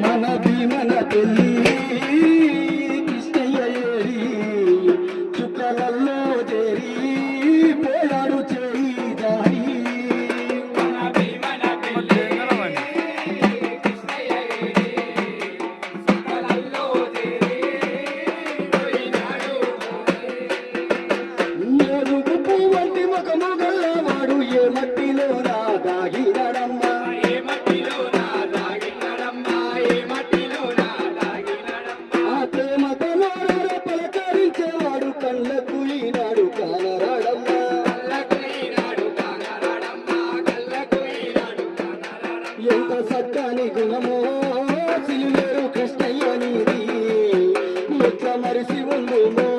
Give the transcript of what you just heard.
మన భీమన పెళ్ళి కృష్ణయ్య ఏరి చుక్కలల్లో చేరి పోయాడు చేయి దారి ఏనుగు పువ్వంటి ముఖము గల్లవాడు ఏ మట్టిలో నా దాగినడమ్మా పలకరించేవాడు కళ్ళకు ఈనాడు కానరాడమ్మా ఎంత సక్కని గుణమో సిలివేరు కృష్ణయ్య నీది ఎట్లా మరిసి ఉండుమో